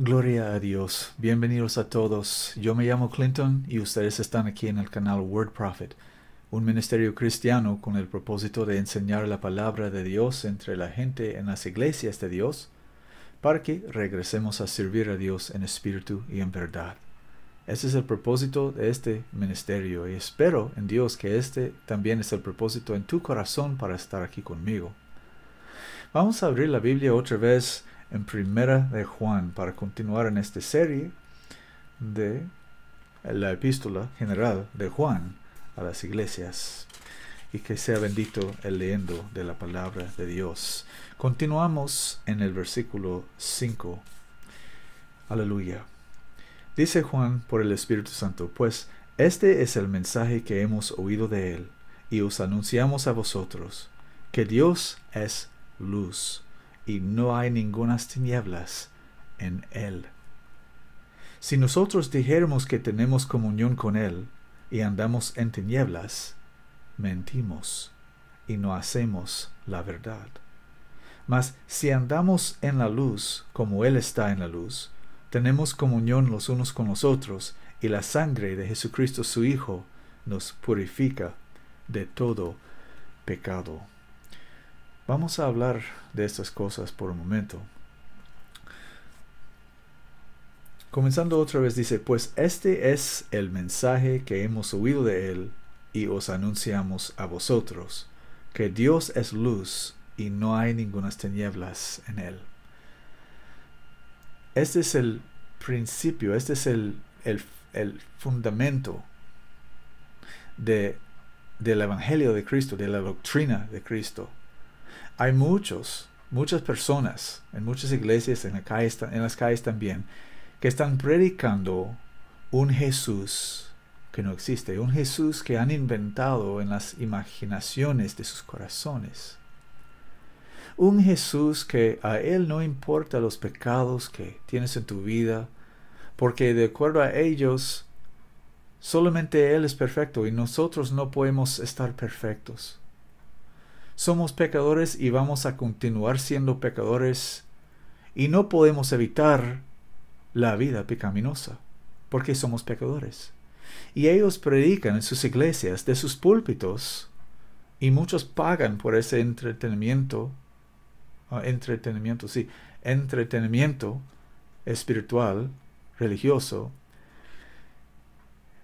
Gloria a Dios. Bienvenidos a todos. Yo me llamo Clinton y ustedes están aquí en el canal Word Prophet, un ministerio cristiano con el propósito de enseñar la palabra de Dios entre la gente en las iglesias de Dios, para que regresemos a servir a Dios en espíritu y en verdad. Ese es el propósito de este ministerio y espero en Dios que este también es el propósito en tu corazón para estar aquí conmigo. Vamos a abrir la Biblia otra vez en Primera de Juan para continuar en esta serie de la epístola general de Juan a las iglesias, y que sea bendito el leyendo de la palabra de Dios. Continuamos en el versículo 5. Aleluya. Dice Juan por el Espíritu Santo: pues este es el mensaje que hemos oído de él y os anunciamos a vosotros, que Dios es luz y no hay ningunas tinieblas en él. Si nosotros dijéramos que tenemos comunión con él y andamos en tinieblas, mentimos y no hacemos la verdad. Mas si andamos en la luz como él está en la luz, tenemos comunión los unos con los otros, y la sangre de Jesucristo su Hijo nos purifica de todo pecado. Vamos a hablar de estas cosas por un momento. Comenzando otra vez dice: pues este es el mensaje que hemos oído de él y os anunciamos a vosotros, que Dios es luz y no hay ningunas tinieblas en él. Este es el principio, este es el fundamento del Evangelio de Cristo, de la doctrina de Cristo. Hay muchas personas en muchas iglesias, en las calles también, que están predicando un Jesús que no existe, un Jesús que han inventado en las imaginaciones de sus corazones. Un Jesús que a él no importa los pecados que tienes en tu vida, porque de acuerdo a ellos, solamente él es perfecto y nosotros no podemos estar perfectos. Somos pecadores y vamos a continuar siendo pecadores, y no podemos evitar la vida pecaminosa, porque somos pecadores. Y ellos predican en sus iglesias, de sus púlpitos, y muchos pagan por ese entretenimiento espiritual, religioso,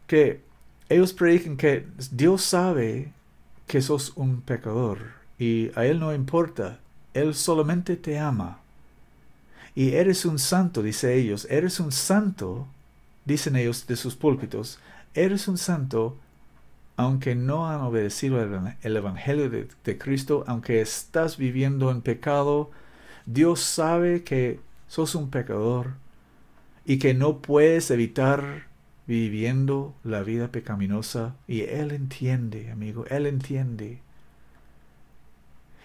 que ellos predican que Dios sabe que sos un pecador y a él no importa, él solamente te ama. Y eres un santo, dice ellos, eres un santo, dicen ellos de sus púlpitos, eres un santo aunque no han obedecido el Evangelio de Cristo, aunque estás viviendo en pecado. Dios sabe que sos un pecador y que no puedes evitar viviendo la vida pecaminosa, y él entiende, amigo, él entiende.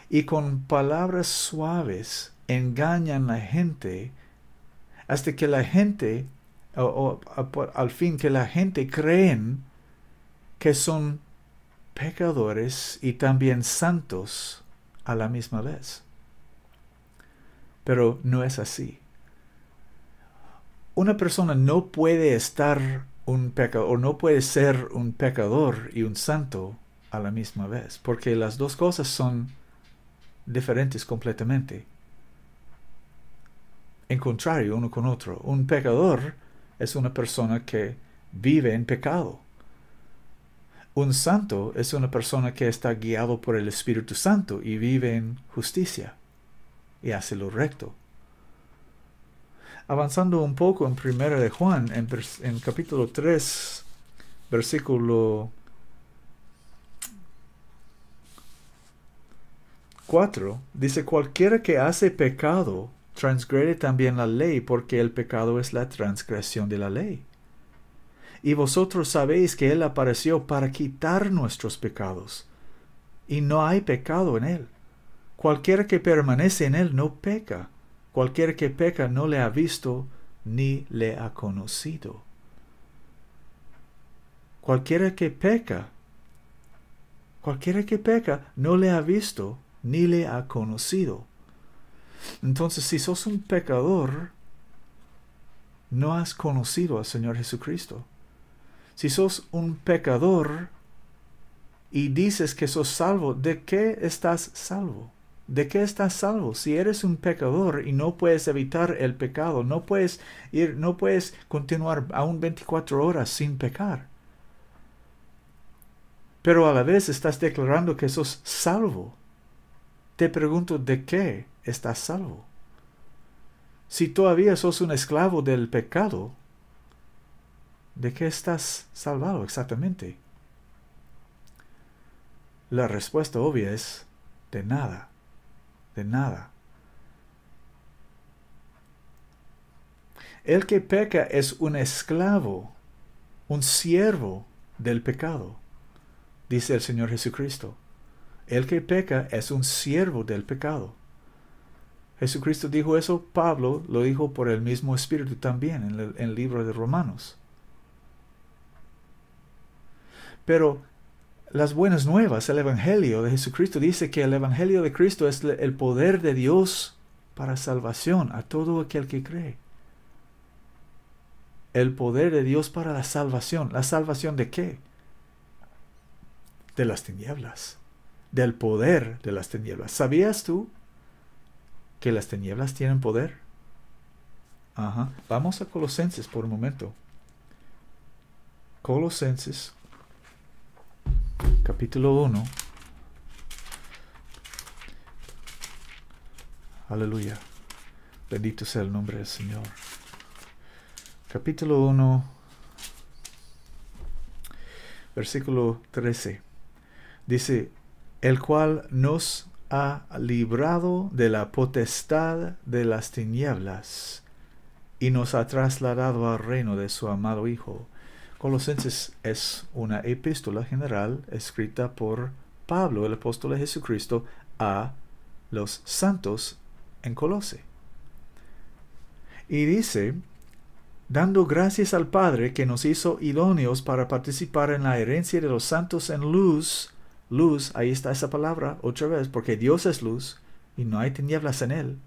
Y con palabras suaves engañan a la gente hasta que la gente, al fin que la gente creen que son pecadores y también santos a la misma vez. Pero no es así. Una persona no puede estar un pecador, o no puede ser un pecador y un santo a la misma vez, porque las dos cosas son diferentes completamente, en contrario uno con otro. Un pecador es una persona que vive en pecado. Un santo es una persona que está guiado por el Espíritu Santo y vive en justicia y hace lo recto. Avanzando un poco en Primera de Juan, en capítulo 3, versículo 4, dice: cualquiera que hace pecado transgrede también la ley, porque el pecado es la transgresión de la ley. Y vosotros sabéis que él apareció para quitar nuestros pecados, y no hay pecado en él. Cualquiera que permanece en él no peca. Cualquiera que peca no le ha visto ni le ha conocido. Cualquiera que peca no le ha visto ni le ha conocido. Entonces, si sos un pecador, no has conocido al Señor Jesucristo. Si sos un pecador y dices que sos salvo, ¿de qué estás salvo? ¿De qué estás salvo? Si eres un pecador y no puedes evitar el pecado, no puedes continuar aún 24 horas sin pecar. Pero a la vez estás declarando que sos salvo. Te pregunto, ¿de qué estás salvo? Si todavía sos un esclavo del pecado, ¿de qué estás salvado exactamente? La respuesta obvia es de nada, de nada. El que peca es un esclavo, un siervo del pecado, dice el Señor Jesucristo. El que peca es un siervo del pecado. Jesucristo dijo eso, Pablo lo dijo por el mismo Espíritu también en el libro de Romanos. Pero las buenas nuevas, el Evangelio de Jesucristo dice que el Evangelio de Cristo es el poder de Dios para salvación a todo aquel que cree. El poder de Dios para la salvación. ¿La salvación de qué? De las tinieblas. Del poder de las tinieblas. ¿Sabías tú que las tinieblas tienen poder? Ajá. Vamos a Colosenses por un momento. Colosenses capítulo 1. Aleluya. Bendito sea el nombre del Señor. Capítulo 1, versículo 13. Dice, el cual nos ha librado de la potestad de las tinieblas y nos ha trasladado al reino de su amado Hijo. Colosenses es una epístola general escrita por Pablo, el apóstol de Jesucristo, a los santos en Colose. Y dice, dando gracias al Padre que nos hizo idóneos para participar en la herencia de los santos en luz. Luz, ahí está esa palabra otra vez, porque Dios es luz y no hay tinieblas en Él.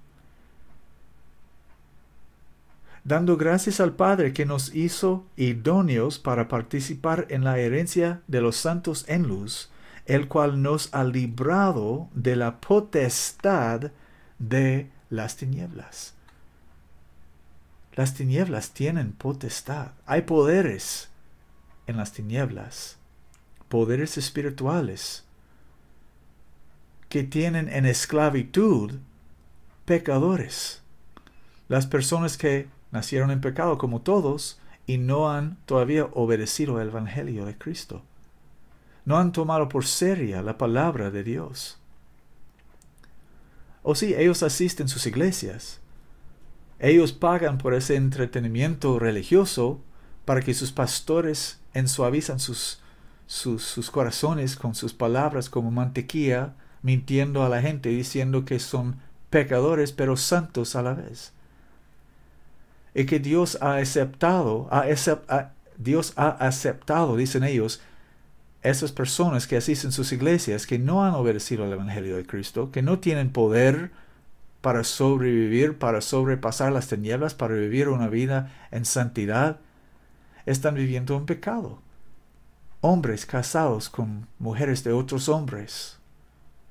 Dando gracias al Padre que nos hizo idóneos para participar en la herencia de los santos en luz, el cual nos ha librado de la potestad de las tinieblas. Las tinieblas tienen potestad. Hay poderes en las tinieblas, poderes espirituales que tienen en esclavitud pecadores. Las personas que nacieron en pecado como todos y no han todavía obedecido el Evangelio de Cristo. No han tomado por seria la palabra de Dios. O sí, ellos asisten a sus iglesias. Ellos pagan por ese entretenimiento religioso para que sus pastores ensuavizan sus corazones con sus palabras como mantequilla, mintiendo a la gente, diciendo que son pecadores pero santos a la vez. Y que Dios ha aceptado, dicen ellos, esas personas que asisten a sus iglesias, que no han obedecido al Evangelio de Cristo, que no tienen poder para sobrevivir, para sobrepasar las tinieblas, para vivir una vida en santidad, están viviendo en pecado. Hombres casados con mujeres de otros hombres.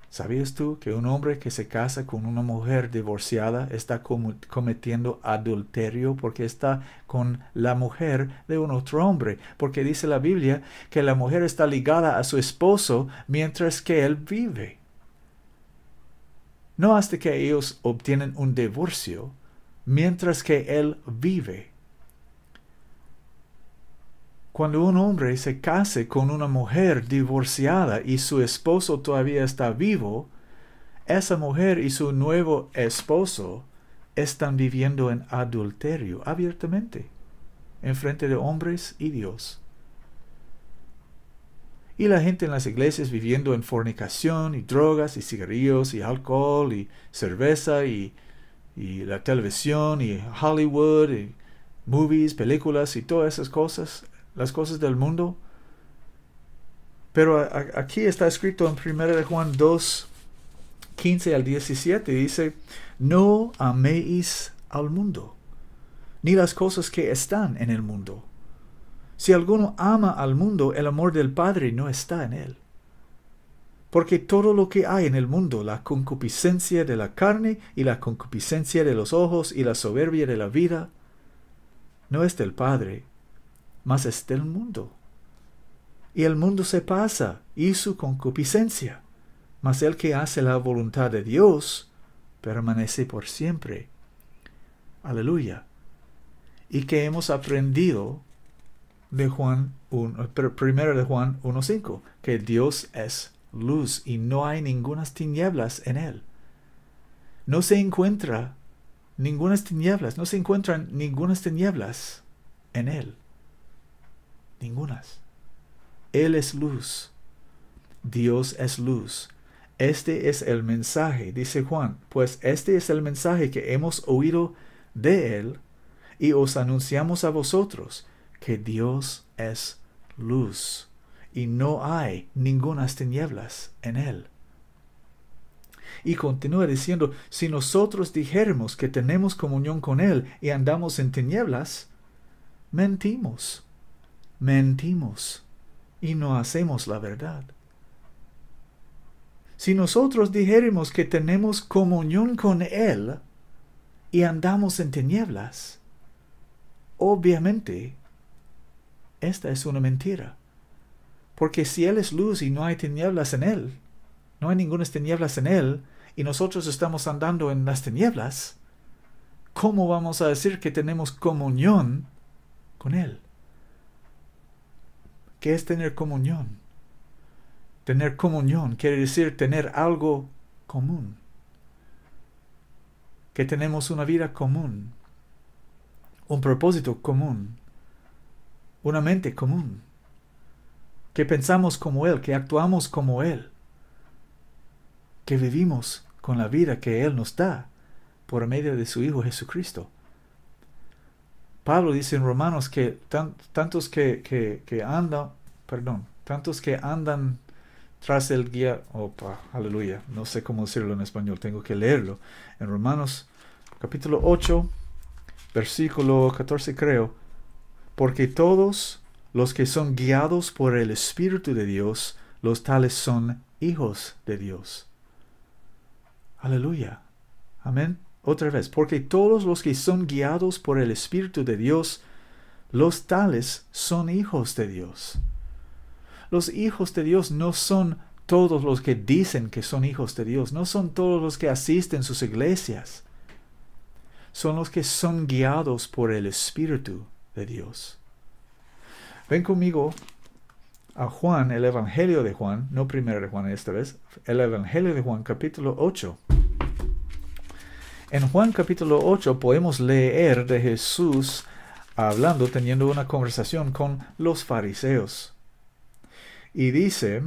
¿Sabías tú que un hombre que se casa con una mujer divorciada está cometiendo adulterio porque está con la mujer de un otro hombre? Porque dice la Biblia que la mujer está ligada a su esposo mientras que él vive. No hasta que ellos obtienen un divorcio, mientras que él vive. Cuando un hombre se case con una mujer divorciada y su esposo todavía está vivo, esa mujer y su nuevo esposo están viviendo en adulterio abiertamente, en frente de hombres y Dios. Y la gente en las iglesias viviendo en fornicación y drogas y cigarrillos y alcohol y cerveza y la televisión y Hollywood y movies, películas y todas esas cosas, las cosas del mundo. Pero aquí está escrito en 1 Juan 2, 15 al 17, dice, no améis al mundo, ni las cosas que están en el mundo. Si alguno ama al mundo, el amor del Padre no está en él. Porque todo lo que hay en el mundo, la concupiscencia de la carne y la concupiscencia de los ojos y la soberbia de la vida, no es del Padre, mas es del mundo. Y el mundo se pasa, y su concupiscencia, mas el que hace la voluntad de Dios permanece por siempre. Aleluya. Y que hemos aprendido de primero de Juan 1:5, que Dios es luz y no hay ningunas tinieblas en él. No se encuentran ninguna tinieblas en él. Ningunas. Él es luz. Dios es luz. Este es el mensaje, dice Juan, pues este es el mensaje que hemos oído de él y os anunciamos a vosotros, que Dios es luz y no hay ningunas tinieblas en él. Y continúa diciendo, si nosotros dijéramos que tenemos comunión con él y andamos en tinieblas, mentimos y no hacemos la verdad. Si nosotros dijéramos que tenemos comunión con él y andamos en tinieblas, obviamente, esta es una mentira. Porque si él es luz y no hay tinieblas en él, no hay ninguna tinieblas en él, y nosotros estamos andando en las tinieblas, ¿cómo vamos a decir que tenemos comunión con él? ¿Qué es tener comunión? Tener comunión quiere decir tener algo común. Que tenemos una vida común, un propósito común, una mente común. Que pensamos como él, que actuamos como él. Que vivimos con la vida que él nos da por medio de su Hijo Jesucristo. Pablo dice en Romanos que tantos que andan tras el guía, aleluya, no sé cómo decirlo en español, tengo que leerlo. En Romanos capítulo 8, versículo 14 creo, porque todos los que son guiados por el Espíritu de Dios, los tales son hijos de Dios. Aleluya. Amén. Otra vez, porque todos los que son guiados por el Espíritu de Dios, los tales son hijos de Dios. Los hijos de Dios no son todos los que dicen que son hijos de Dios, no son todos los que asisten a sus iglesias. Son los que son guiados por el Espíritu de Dios. Ven conmigo a Juan, el Evangelio de Juan, no primero de Juan esta vez, el Evangelio de Juan, capítulo 8. En Juan capítulo 8 podemos leer de Jesús hablando, teniendo una conversación con los fariseos. Y dice,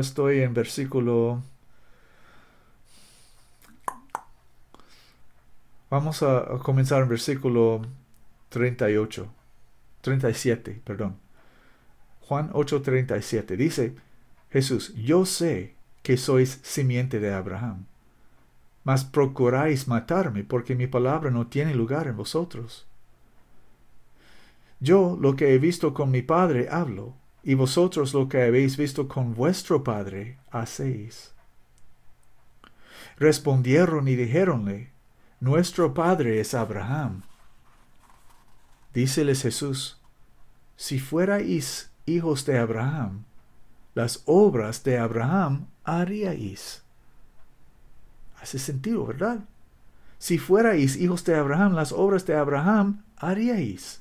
estoy en versículo, vamos a comenzar en versículo 37, perdón. Juan 8:37 dice Jesús, yo sé que sois simiente de Abraham, mas procuráis matarme porque mi palabra no tiene lugar en vosotros. Yo lo que he visto con mi Padre hablo, y vosotros lo que habéis visto con vuestro padre hacéis. Respondieron y dijéronle, nuestro padre es Abraham. Díceles Jesús, si fuerais hijos de Abraham, las obras de Abraham haríais. Hace sentido, ¿verdad? Si fuerais hijos de Abraham, las obras de Abraham haríais.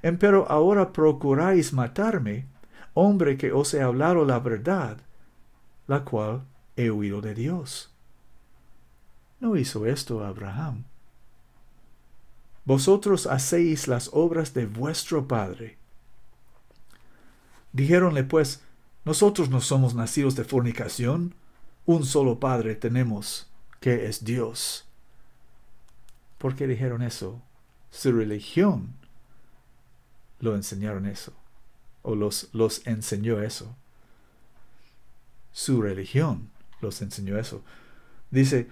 Empero ahora procuráis matarme, hombre que os he hablado la verdad, la cual he oído de Dios. No hizo esto Abraham. Vosotros hacéis las obras de vuestro padre. Dijéronle pues, nosotros no somos nacidos de fornicación, un solo padre tenemos, que es Dios. ¿Por qué dijeron eso? Su religión lo enseñaron eso, o los enseñó eso. Su religión los enseñó eso. Dice,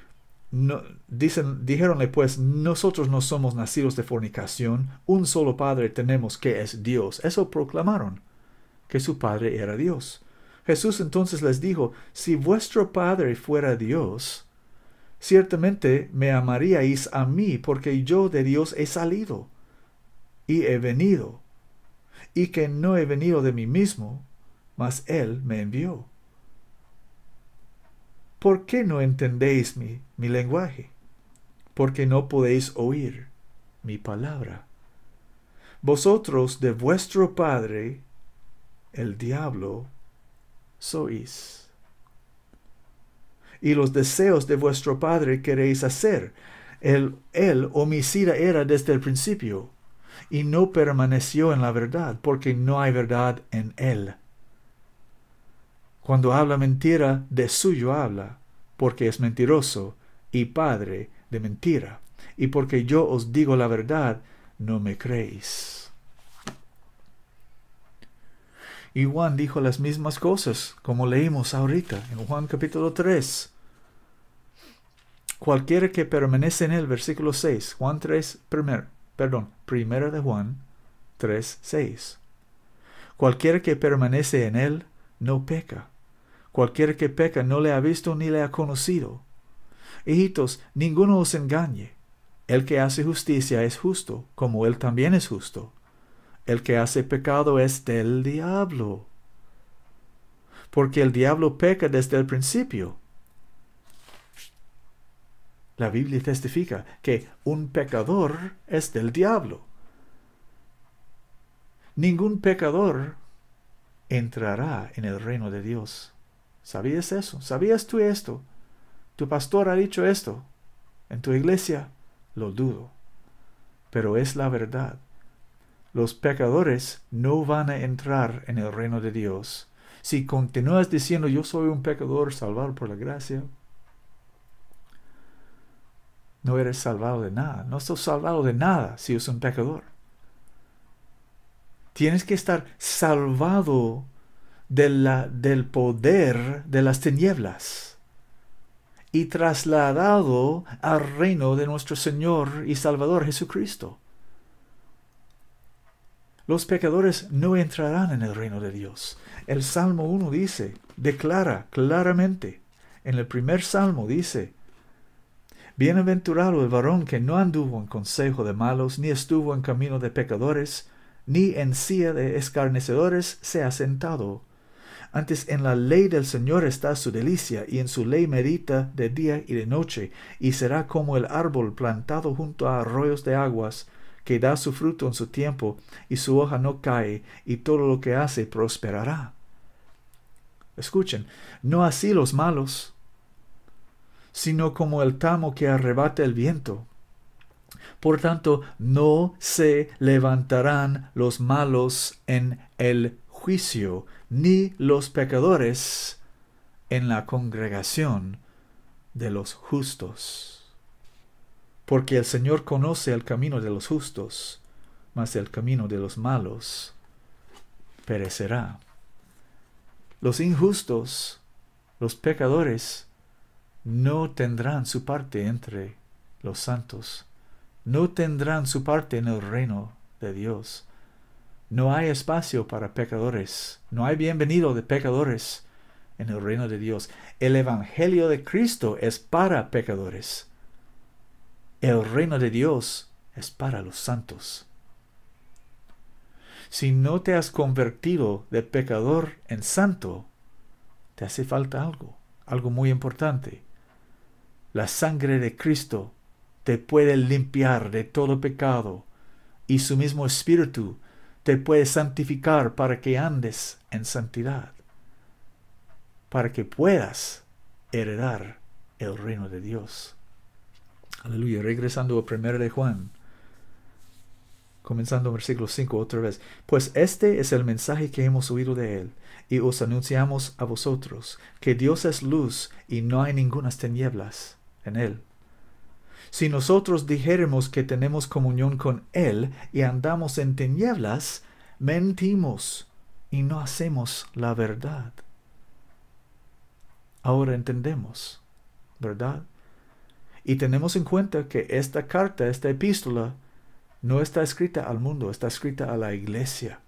No, dijéronle pues, nosotros no somos nacidos de fornicación, un solo Padre tenemos que es Dios. Eso proclamaron, que su Padre era Dios. Jesús entonces les dijo, si vuestro Padre fuera Dios, ciertamente me amaríais a mí, porque yo de Dios he salido y he venido, y que no he venido de mí mismo, mas Él me envió. ¿Por qué no entendéis mi lenguaje? Porque no podéis oír mi palabra. Vosotros de vuestro padre, el diablo, sois. Y los deseos de vuestro padre queréis hacer. Él homicida era desde el principio, y no permaneció en la verdad, porque no hay verdad en él. Cuando habla mentira, de suyo habla, porque es mentiroso y padre de mentira. Y porque yo os digo la verdad, no me creéis. Y Juan dijo las mismas cosas, como leímos ahorita, en Juan capítulo 3. Cualquiera que permanece en él, versículo 6, primera de Juan 3, 6. Cualquiera que permanece en él, no peca. Cualquiera que peca no le ha visto ni le ha conocido. Hijitos, ninguno os engañe. El que hace justicia es justo, como él también es justo. El que hace pecado es del diablo, porque el diablo peca desde el principio. La Biblia testifica que un pecador es del diablo. Ningún pecador entrará en el reino de Dios. ¿Sabías eso? ¿Sabías tú esto? ¿Tu pastor ha dicho esto en tu iglesia? Lo dudo. Pero es la verdad. Los pecadores no van a entrar en el reino de Dios. Si continúas diciendo yo soy un pecador salvado por la gracia, no eres salvado de nada. No sos salvado de nada si eres un pecador. Tienes que estar salvado del poder de las tinieblas y trasladado al reino de nuestro Señor y Salvador Jesucristo. Los pecadores no entrarán en el reino de Dios. El Salmo 1 declara claramente, en el primer Salmo dice, bienaventurado el varón que no anduvo en consejo de malos, ni estuvo en camino de pecadores, ni en silla de escarnecedores se ha sentado. Antes en la ley del Señor está su delicia, y en su ley medita de día y de noche, y será como el árbol plantado junto a arroyos de aguas, que da su fruto en su tiempo, y su hoja no cae, y todo lo que hace prosperará. Escuchen, no así los malos, sino como el tamo que arrebata el viento. Por tanto, no se levantarán los malos en el juicio, ni los pecadores en la congregación de los justos. Porque el Señor conoce el camino de los justos, mas el camino de los malos perecerá. Los injustos, los pecadores, no tendrán su parte entre los santos. No tendrán su parte en el reino de Dios. No hay espacio para pecadores. No hay bienvenido de pecadores en el reino de Dios. El evangelio de Cristo es para pecadores. El reino de Dios es para los santos. Si no te has convertido de pecador en santo, te hace falta algo muy importante. La sangre de Cristo te puede limpiar de todo pecado, y su mismo Espíritu te puede santificar para que andes en santidad, para que puedas heredar el reino de Dios. Aleluya. Regresando a 1 de Juan, comenzando en versículo 5 otra vez. Pues este es el mensaje que hemos oído de él, y os anunciamos a vosotros, que Dios es luz, y no hay ningunas tinieblas en él. Si nosotros dijéremos que tenemos comunión con él y andamos en tinieblas, mentimos y no hacemos la verdad. Ahora entendemos, ¿verdad? Y tenemos en cuenta que esta carta, esta epístola, no está escrita al mundo, está escrita a la iglesia,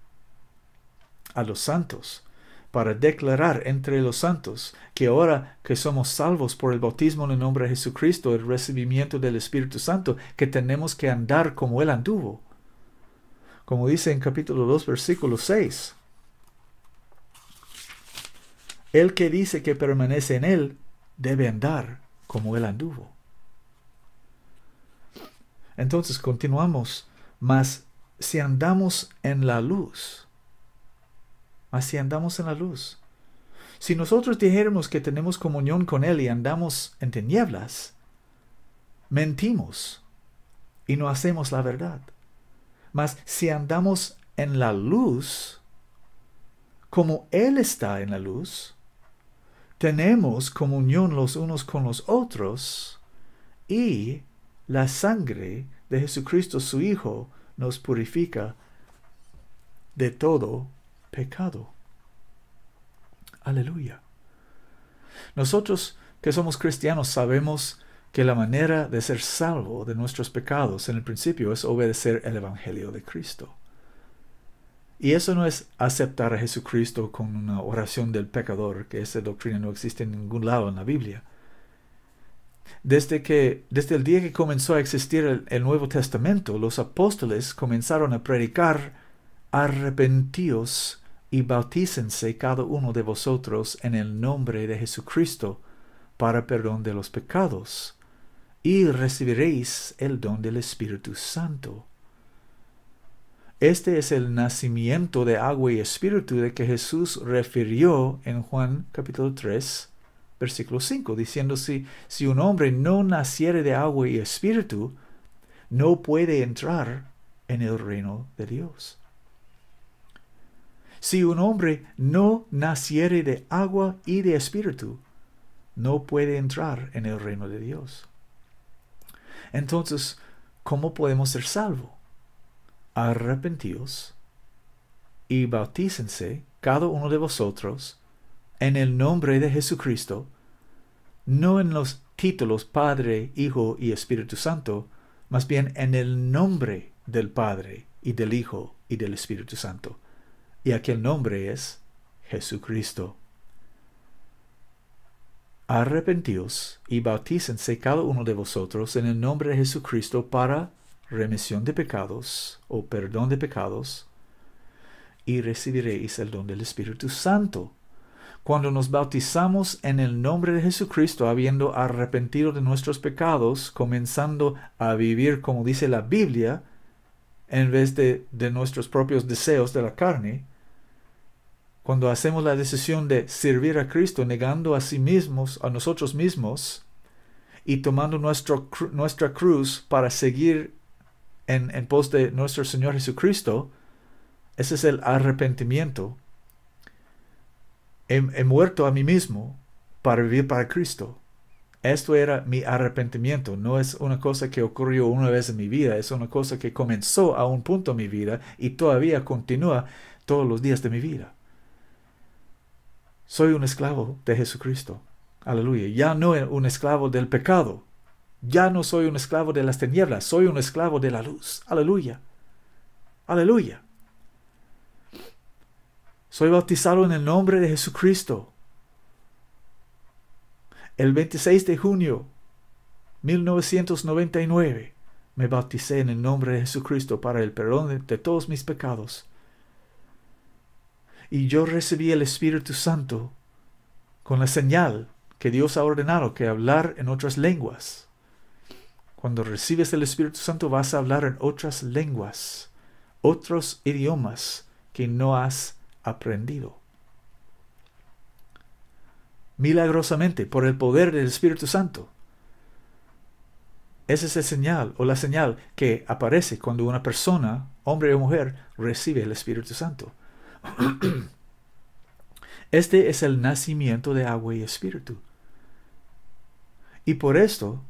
a los santos, para declarar entre los santos que ahora que somos salvos por el bautismo en el nombre de Jesucristo, el recibimiento del Espíritu Santo, que tenemos que andar como Él anduvo. Como dice en capítulo 2, versículo 6. El que dice que permanece en Él debe andar como Él anduvo. Entonces continuamos. Mas si andamos en la luz, si nosotros dijéramos que tenemos comunión con Él y andamos en tinieblas, mentimos y no hacemos la verdad. Mas si andamos en la luz, como Él está en la luz, tenemos comunión los unos con los otros, y la sangre de Jesucristo su Hijo nos purifica de todo pecado. Aleluya. Nosotros que somos cristianos sabemos que la manera de ser salvo de nuestros pecados en el principio es obedecer el Evangelio de Cristo. Y eso no es aceptar a Jesucristo con una oración del pecador, que esa doctrina no existe en ningún lado en la Biblia. Desde el día que comenzó a existir el Nuevo Testamento, los apóstoles comenzaron a predicar: arrepentíos y bautícense cada uno de vosotros en el nombre de Jesucristo para perdón de los pecados, y recibiréis el don del Espíritu Santo. Este es el nacimiento de agua y espíritu de que Jesús refirió en Juan capítulo 3, versículo 5, diciendo: si un hombre no naciere de agua y espíritu, no puede entrar en el reino de Dios. Si un hombre no naciere de agua y de espíritu, no puede entrar en el reino de Dios. Entonces, ¿cómo podemos ser salvos? Arrepentíos y bautícense cada uno de vosotros en el nombre de Jesucristo, no en los títulos Padre, Hijo y Espíritu Santo, más bien en el nombre del Padre y del Hijo y del Espíritu Santo. Y aquel nombre es Jesucristo. Arrepentíos y bautícense cada uno de vosotros en el nombre de Jesucristo para remisión de pecados o perdón de pecados, y recibiréis el don del Espíritu Santo. Cuando nos bautizamos en el nombre de Jesucristo, habiendo arrepentido de nuestros pecados, comenzando a vivir como dice la Biblia, en vez de nuestros propios deseos de la carne, cuando hacemos la decisión de servir a Cristo, negando a sí mismos, a nosotros mismos, y tomando nuestra cruz para seguir en pos de nuestro Señor Jesucristo, ese es el arrepentimiento. He muerto a mí mismo para vivir para Cristo. Esto era mi arrepentimiento. No es una cosa que ocurrió una vez en mi vida. Es una cosa que comenzó a un punto en mi vida y todavía continúa todos los días de mi vida. Soy un esclavo de Jesucristo. Aleluya. Ya no un esclavo del pecado. Ya no soy un esclavo de las tinieblas. Soy un esclavo de la luz. Aleluya. Aleluya. Soy bautizado en el nombre de Jesucristo. El 26 de junio de 1999 me bauticé en el nombre de Jesucristo para el perdón de todos mis pecados. Y yo recibí el Espíritu Santo con la señal que Dios ha ordenado, que hablar en otras lenguas. Cuando recibes el Espíritu Santo vas a hablar en otras lenguas, otros idiomas que no has aprendido. Milagrosamente, por el poder del Espíritu Santo. Esa es el señal o la señal que aparece cuando una persona, hombre o mujer, recibe el Espíritu Santo. Este es el nacimiento de agua y espíritu. Y por esto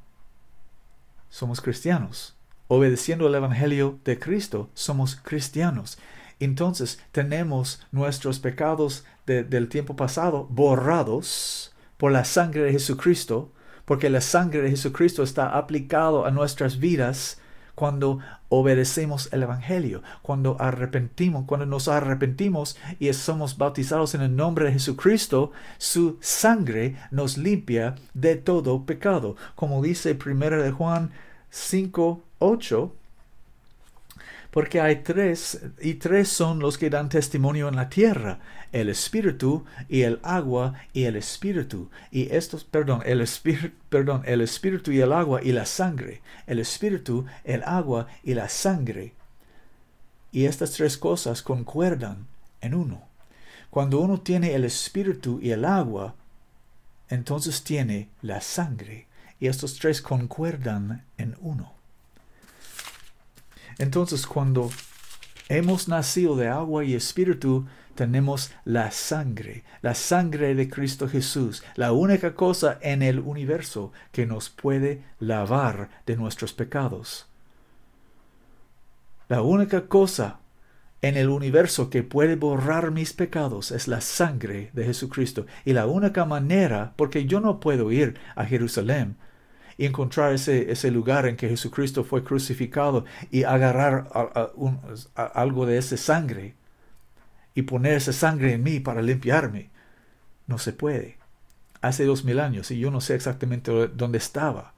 somos cristianos. Obedeciendo el Evangelio de Cristo, somos cristianos. Entonces tenemos nuestros pecados del tiempo pasado borrados por la sangre de Jesucristo, porque la sangre de Jesucristo está aplicado a nuestras vidas cuando obedecemos el Evangelio, cuando nos arrepentimos y somos bautizados en el nombre de Jesucristo. Su sangre nos limpia de todo pecado, como dice 1 de Juan 5:8. Porque hay tres, y tres son los que dan testimonio en la tierra: el Espíritu y el agua y el Espíritu. Y el Espíritu y el agua y la sangre. El Espíritu, el agua y la sangre. Y estas tres cosas concuerdan en uno. Cuando uno tiene el Espíritu y el agua, entonces tiene la sangre. Y estos tres concuerdan en uno. Entonces, cuando hemos nacido de agua y espíritu, tenemos la sangre de Cristo Jesús, la única cosa en el universo que nos puede lavar de nuestros pecados. La única cosa en el universo que puede borrar mis pecados es la sangre de Jesucristo. Y la única manera, porque yo no puedo ir a Jerusalén y encontrar ese lugar en que Jesucristo fue crucificado y agarrar algo de esa sangre y poner esa sangre en mí para limpiarme. No se puede. Hace 2000 años y yo no sé exactamente dónde estaba.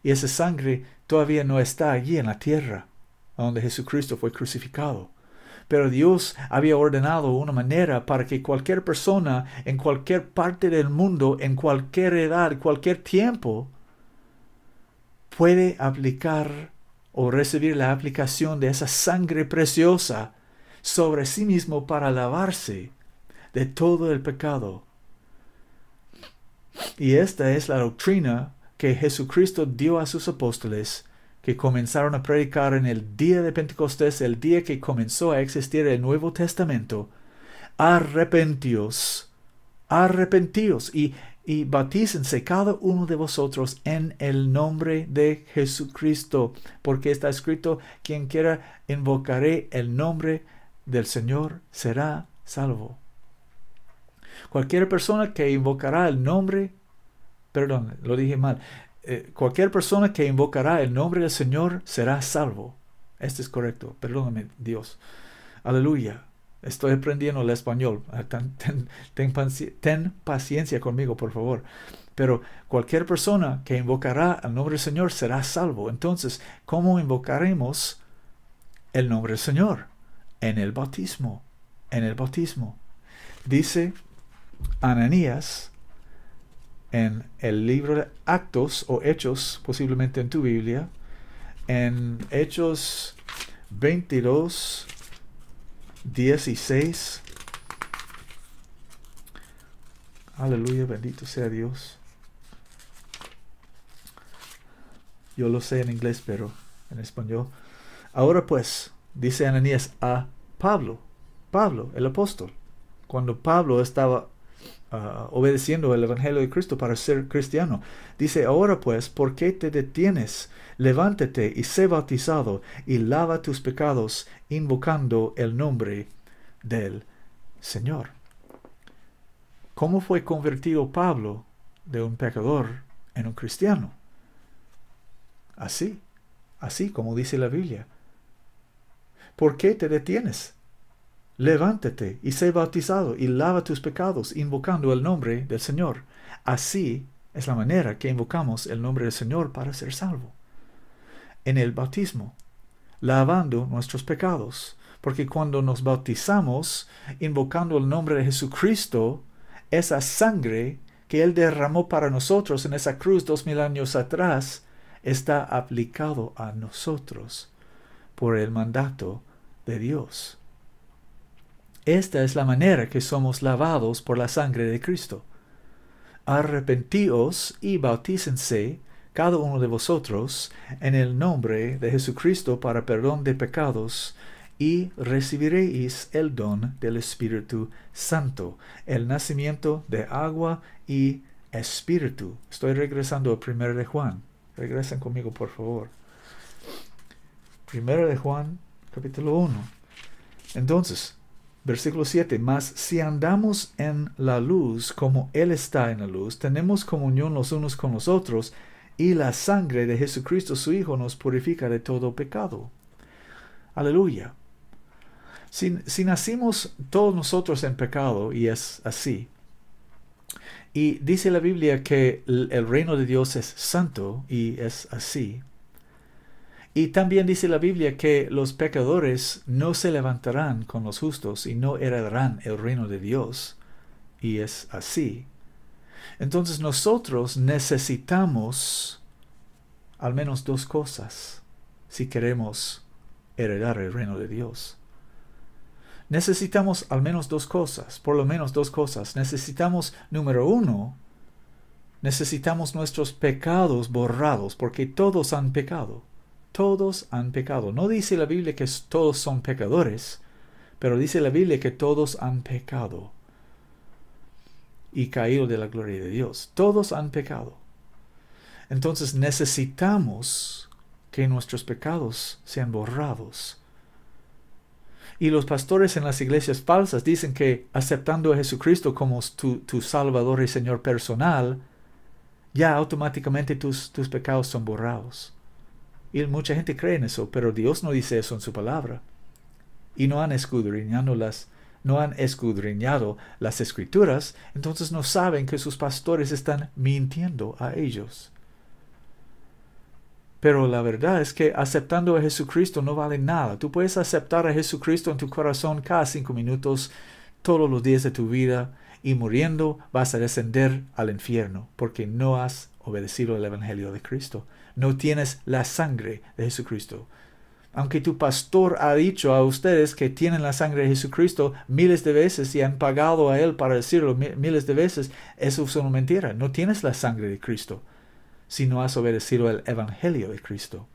Y esa sangre todavía no está allí en la tierra, donde Jesucristo fue crucificado. Pero Dios había ordenado una manera para que cualquier persona en cualquier parte del mundo, en cualquier edad, cualquier tiempo, puede aplicar o recibir la aplicación de esa sangre preciosa sobre sí mismo para lavarse de todo el pecado. Y esta es la doctrina que Jesucristo dio a sus apóstoles, que comenzaron a predicar en el día de Pentecostés, el día que comenzó a existir el Nuevo Testamento. Arrepentíos y bautícense cada uno de vosotros en el nombre de Jesucristo, porque está escrito: quien quiera invocaré el nombre del Señor será salvo. Cualquier persona que invocará el nombre, cualquier persona que invocará el nombre del Señor será salvo. Este es correcto, perdóname Dios. Aleluya. Estoy aprendiendo el español. Ten paciencia conmigo, por favor. Pero cualquier persona que invocará el nombre del Señor será salvo. Entonces, ¿cómo invocaremos el nombre del Señor? En el bautismo. En el bautismo. Dice Ananías en el libro de Actos o Hechos, posiblemente en tu Biblia, en Hechos 22:16. Aleluya, bendito sea Dios. Yo lo sé en inglés, pero en español. Ahora pues, dice Ananías a Pablo, el apóstol, cuando Pablo estaba obedeciendo el Evangelio de Cristo para ser cristiano, dice: ahora pues, ¿por qué te detienes? Levántate y sé bautizado y lava tus pecados, invocando el nombre del Señor. ¿Cómo fue convertido Pablo de un pecador en un cristiano? Así como dice la Biblia. ¿Por qué te detienes? Levántate y sé bautizado y lava tus pecados, invocando el nombre del Señor. Así es la manera que invocamos el nombre del Señor para ser salvo. En el bautismo, lavando nuestros pecados. Porque cuando nos bautizamos, invocando el nombre de Jesucristo, esa sangre que Él derramó para nosotros en esa cruz 2000 años atrás, está aplicado a nosotros por el mandato de Dios. Esta es la manera que somos lavados por la sangre de Cristo. Arrepentíos y bautícense cada uno de vosotros en el nombre de Jesucristo para perdón de pecados, y recibiréis el don del Espíritu Santo, el nacimiento de agua y espíritu. Estoy regresando a 1 de Juan. Regresen conmigo, por favor. 1 de Juan, capítulo 1. Entonces, Versículo 7. Mas si andamos en la luz como Él está en la luz, tenemos comunión los unos con los otros, y la sangre de Jesucristo su Hijo nos purifica de todo pecado. Aleluya. Si nacimos todos nosotros en pecado, y es así, y dice la Biblia que el reino de Dios es santo, y es así, y también dice la Biblia que los pecadores no se levantarán con los justos y no heredarán el reino de Dios, y es así. Entonces nosotros necesitamos al menos dos cosas si queremos heredar el reino de Dios. Necesitamos al menos dos cosas, por lo menos dos cosas. Necesitamos, número uno, necesitamos nuestros pecados borrados, porque todos han pecado. Todos han pecado. No dice la Biblia que todos son pecadores, pero dice la Biblia que todos han pecado y caído de la gloria de Dios. Todos han pecado. Entonces necesitamos que nuestros pecados sean borrados. Y los pastores en las iglesias falsas dicen que aceptando a Jesucristo como tu Salvador y Señor personal, ya automáticamente tus pecados son borrados. Y mucha gente cree en eso, pero Dios no dice eso en su palabra. Y no han escudriñado las Escrituras, entonces no saben que sus pastores están mintiendo a ellos. Pero la verdad es que aceptando a Jesucristo no vale nada. Tú puedes aceptar a Jesucristo en tu corazón cada 5 minutos, todos los días de tu vida, y muriendo vas a descender al infierno, porque no has obedecido el Evangelio de Cristo. No tienes la sangre de Jesucristo. Aunque tu pastor ha dicho a ustedes que tienen la sangre de Jesucristo miles de veces y han pagado a Él para decirlo miles de veces, eso es una mentira. No tienes la sangre de Cristo si no has obedecido el Evangelio de Cristo.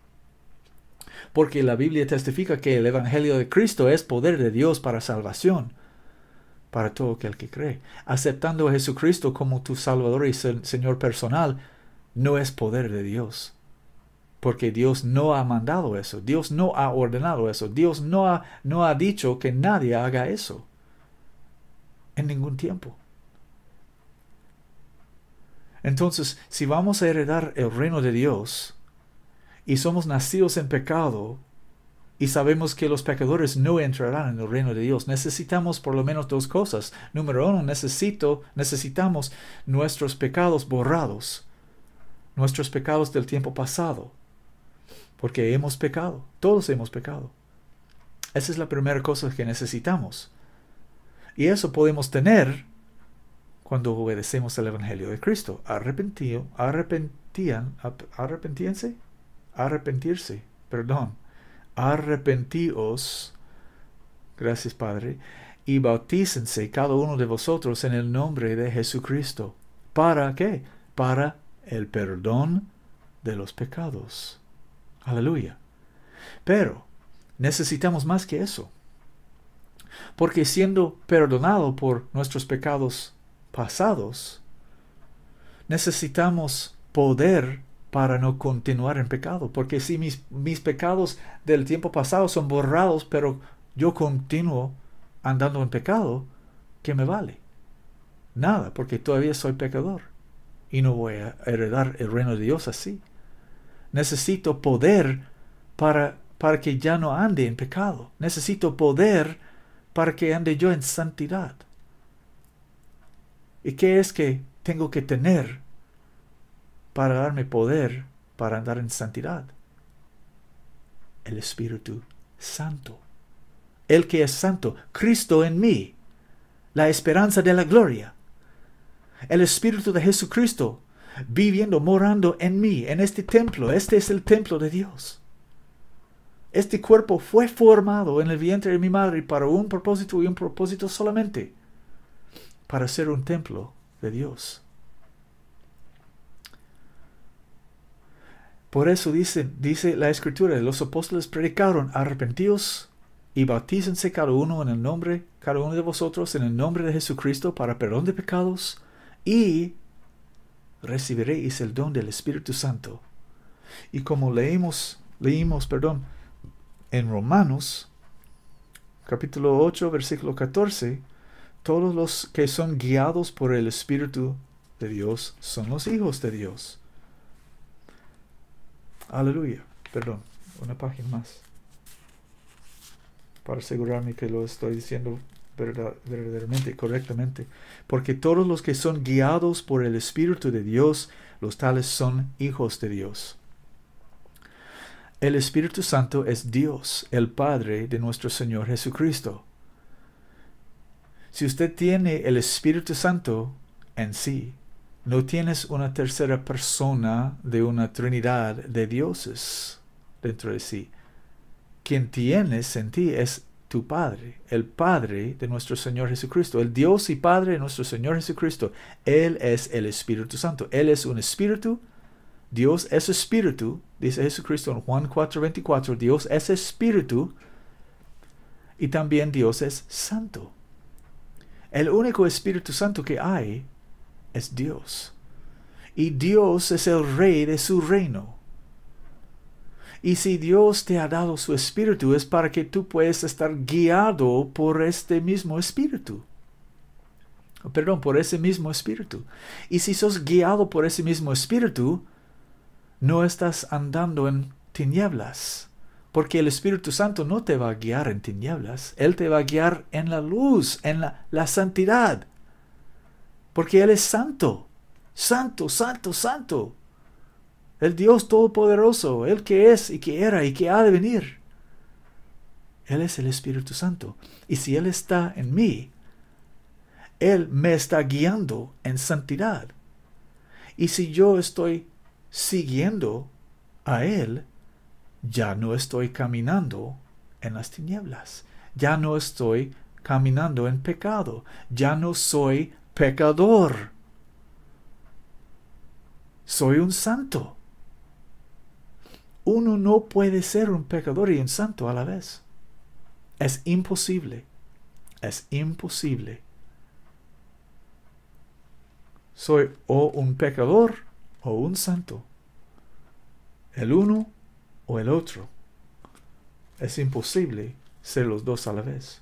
Porque la Biblia testifica que el Evangelio de Cristo es poder de Dios para salvación, para todo aquel que cree. Aceptando a Jesucristo como tu Salvador y Señor personal, no es poder de Dios. Porque Dios no ha mandado eso. Dios no ha ordenado eso. Dios no ha dicho que nadie haga eso. En ningún tiempo. Entonces, si vamos a heredar el reino de Dios, y somos nacidos en pecado, y sabemos que los pecadores no entrarán en el reino de Dios, necesitamos por lo menos dos cosas. Número uno, necesitamos nuestros pecados borrados. Nuestros pecados del tiempo pasado. Porque hemos pecado. Todos hemos pecado. Esa es la primera cosa que necesitamos. Y eso podemos tener cuando obedecemos el Evangelio de Cristo. Arrepentíos, gracias Padre, y bautícense cada uno de vosotros en el nombre de Jesucristo. ¿Para qué? Para el perdón de los pecados. Aleluya. Pero necesitamos más que eso. Porque siendo perdonado por nuestros pecados pasados, necesitamos poder para no continuar en pecado. Porque si mis pecados del tiempo pasado son borrados, pero yo continúo andando en pecado, ¿qué me vale? Nada, porque todavía soy pecador. Y no voy a heredar el reino de Dios así. Necesito poder para que ya no ande en pecado. Necesito poder para que ande yo en santidad. ¿Y qué es que tengo que tener para darme poder para andar en santidad? El Espíritu Santo. El que es santo, Cristo en mí, la esperanza de la gloria. El Espíritu de Jesucristo viviendo, morando en mí, en este templo. Este es el templo de Dios. Este cuerpo fue formado en el vientre de mi madre para un propósito y un propósito solamente, para ser un templo de Dios. Por eso dice la Escritura, los apóstoles predicaron: arrepentíos y bautícense cada uno de vosotros en el nombre de Jesucristo para perdón de pecados, y recibiréis el don del Espíritu Santo. Y como leímos en Romanos, capítulo 8, versículo 14, todos los que son guiados por el Espíritu de Dios son los hijos de Dios. Aleluya. Perdón, una página más, para asegurarme que lo estoy diciendo verdaderamente, correctamente. Porque todos los que son guiados por el Espíritu de Dios, los tales son hijos de Dios. El Espíritu Santo es Dios, el Padre de nuestro Señor Jesucristo. Si usted tiene el Espíritu Santo en sí, no tienes una tercera persona de una trinidad de dioses dentro de sí. Quien tienes en ti es tu Padre, el Padre de nuestro Señor Jesucristo, el Dios y Padre de nuestro Señor Jesucristo. Él es el Espíritu Santo. Él es un espíritu. Dios es espíritu, dice Jesucristo en Juan 4:24. Dios es espíritu y también Dios es santo. El único Espíritu Santo que hay es Dios. Y Dios es el rey de su reino. Y si Dios te ha dado su Espíritu es para que tú puedas estar guiado por este mismo Espíritu. Perdón, por ese mismo Espíritu. Y si sos guiado por ese mismo Espíritu, no estás andando en tinieblas. Porque el Espíritu Santo no te va a guiar en tinieblas. Él te va a guiar en la luz, en la santidad. Porque Él es santo. Santo, santo, santo. El Dios Todopoderoso, el que es y que era y que ha de venir. Él es el Espíritu Santo. Y si Él está en mí, Él me está guiando en santidad. Y si yo estoy siguiendo a Él, ya no estoy caminando en las tinieblas. Ya no estoy caminando en pecado. Ya no soy pecador. Soy un santo. Uno no puede ser un pecador y un santo a la vez. Es imposible. Es imposible. Soy o un pecador o un santo. El uno o el otro. Es imposible ser los dos a la vez.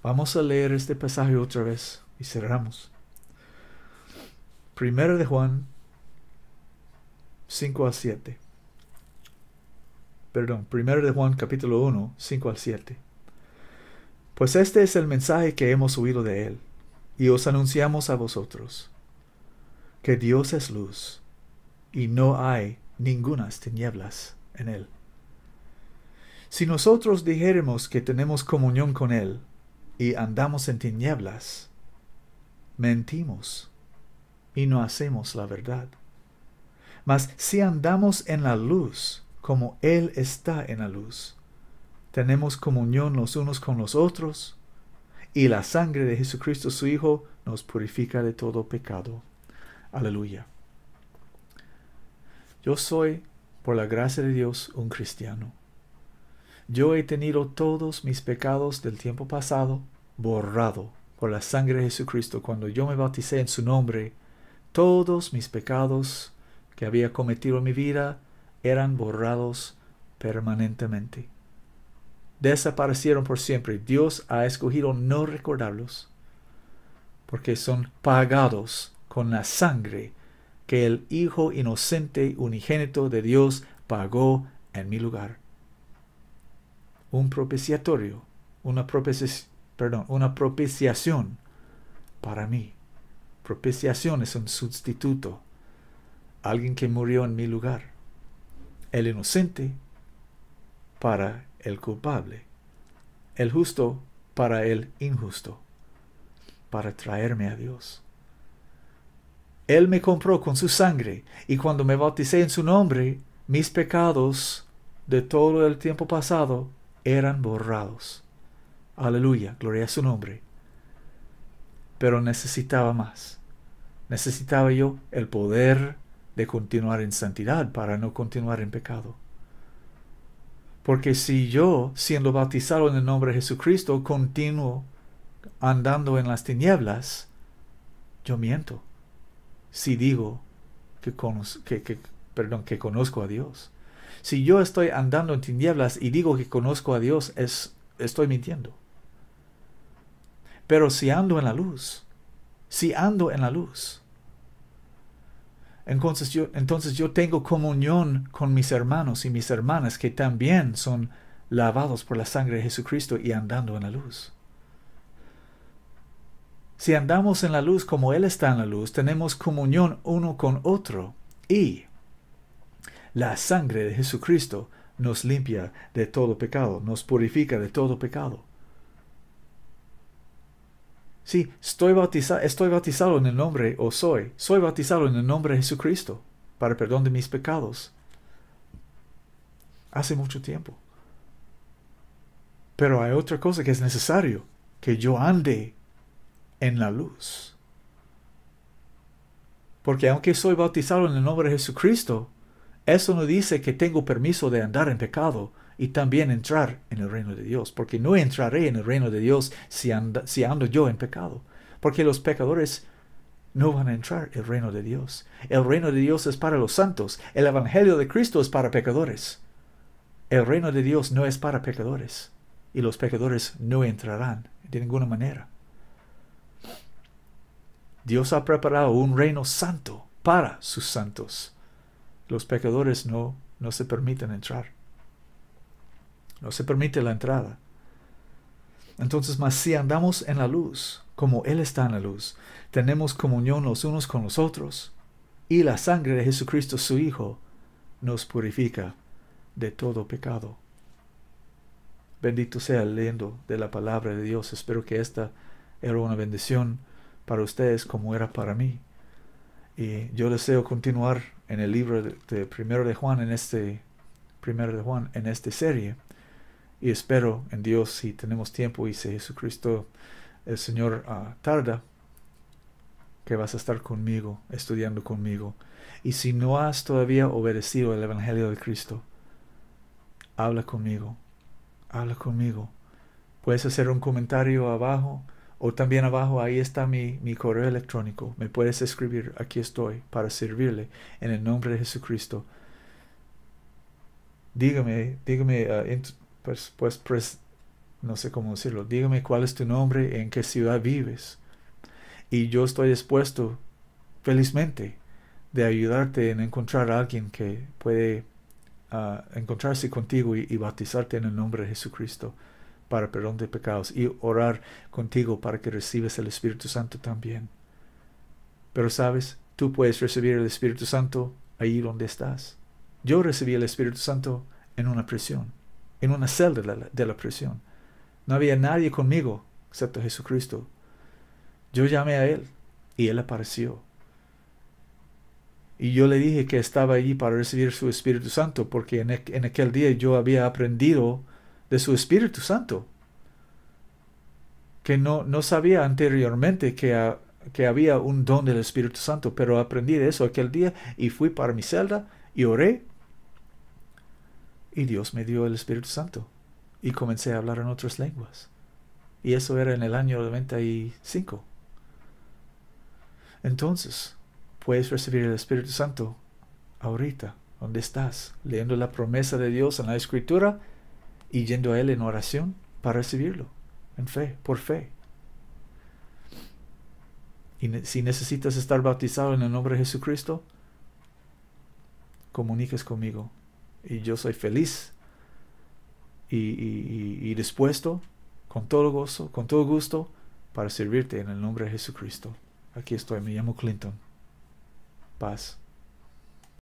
Vamos a leer este pasaje otra vez y cerramos. Primero de Juan 5 al 7. Perdón, primero de Juan capítulo 1, 5 al 7. Pues este es el mensaje que hemos oído de Él, y os anunciamos a vosotros, que Dios es luz, y no hay ningunas tinieblas en Él. Si nosotros dijéremos que tenemos comunión con Él, y andamos en tinieblas, mentimos, y no hacemos la verdad. Mas si andamos en la luz, como Él está en la luz, tenemos comunión los unos con los otros, y la sangre de Jesucristo su Hijo nos purifica de todo pecado. Aleluya. Yo soy, por la gracia de Dios, un cristiano. Yo he tenido todos mis pecados del tiempo pasado borrado por la sangre de Jesucristo. Cuando yo me bauticé en su nombre, todos mis pecados que había cometido en mi vida eran borrados permanentemente. Desaparecieron por siempre. Dios ha escogido no recordarlos, porque son pagados con la sangre que el Hijo inocente unigénito de Dios pagó en mi lugar. Un propiciatorio, una propiciación para mí. Propiciación es un sustituto, alguien que murió en mi lugar. El inocente para el culpable, el justo para el injusto, para traerme a Dios. Él me compró con su sangre, y cuando me bauticé en su nombre, mis pecados de todo el tiempo pasado eran borrados. Aleluya, gloria a su nombre. Pero necesitaba más. Necesitaba yo el poder de continuar en santidad para no continuar en pecado. Porque si yo, siendo bautizado en el nombre de Jesucristo, continúo andando en las tinieblas, yo miento. Si digo que conozco a Dios. Si yo estoy andando en tinieblas y digo que conozco a Dios, estoy mintiendo. Pero si ando en la luz, entonces yo tengo comunión con mis hermanos y mis hermanas que también son lavados por la sangre de Jesucristo y andando en la luz. Si andamos en la luz como Él está en la luz, tenemos comunión uno con otro y la sangre de Jesucristo nos limpia de todo pecado, nos purifica de todo pecado. Sí, estoy bautizado en el nombre, soy bautizado en el nombre de Jesucristo para perdón de mis pecados. Hace mucho tiempo. Pero hay otra cosa que es necesario, que yo ande en la luz. Porque aunque soy bautizado en el nombre de Jesucristo, eso no dice que tengo permiso de andar en pecado y también entrar en el reino de Dios. Porque no entraré en el reino de Dios si ando yo en pecado. Porque los pecadores no van a entrar en el reino de Dios. El reino de Dios es para los santos. El evangelio de Cristo es para pecadores. El reino de Dios no es para pecadores. Y los pecadores no entrarán de ninguna manera. Dios ha preparado un reino santo para sus santos. Los pecadores no se permiten entrar. No se permite la entrada. Entonces, mas si andamos en la luz, como Él está en la luz, tenemos comunión los unos con los otros, y la sangre de Jesucristo su Hijo nos purifica de todo pecado. Bendito sea el leyendo de la palabra de Dios. Espero que esta era una bendición para ustedes como era para mí. Y yo deseo continuar en el libro de Primero de Juan en esta serie. Y espero en Dios, si tenemos tiempo y si Jesucristo, el Señor, tarda, que vas a estar conmigo, estudiando conmigo. Y si no has todavía obedecido el Evangelio de Cristo, habla conmigo. Puedes hacer un comentario abajo, o también abajo, ahí está mi correo electrónico. Me puedes escribir, aquí estoy, para servirle, en el nombre de Jesucristo. Dígame, no sé cómo decirlo, dígame cuál es tu nombre, en qué ciudad vives. Y yo estoy dispuesto, felizmente, de ayudarte en encontrar a alguien que puede encontrarse contigo y bautizarte en el nombre de Jesucristo para perdón de pecados y orar contigo para que recibas el Espíritu Santo también. Pero sabes, tú puedes recibir el Espíritu Santo ahí donde estás. Yo recibí el Espíritu Santo en una prisión, en una celda de la prisión. No había nadie conmigo excepto Jesucristo. Yo llamé a Él y Él apareció. Y yo le dije que estaba allí para recibir su Espíritu Santo, porque en aquel día yo había aprendido de su Espíritu Santo, que no sabía anteriormente que había un don del Espíritu Santo, pero aprendí de eso aquel día y fui para mi celda y oré, y Dios me dio el Espíritu Santo y comencé a hablar en otras lenguas. Y eso era en el año 95. Entonces, puedes recibir el Espíritu Santo ahorita, donde estás, leyendo la promesa de Dios en la Escritura y yendo a Él en oración para recibirlo, en fe, por fe. Y si necesitas estar bautizado en el nombre de Jesucristo, comuniques conmigo. Y yo soy feliz y dispuesto, con todo gozo, con todo gusto, para servirte en el nombre de Jesucristo. Aquí estoy, me llamo Clinton. Paz.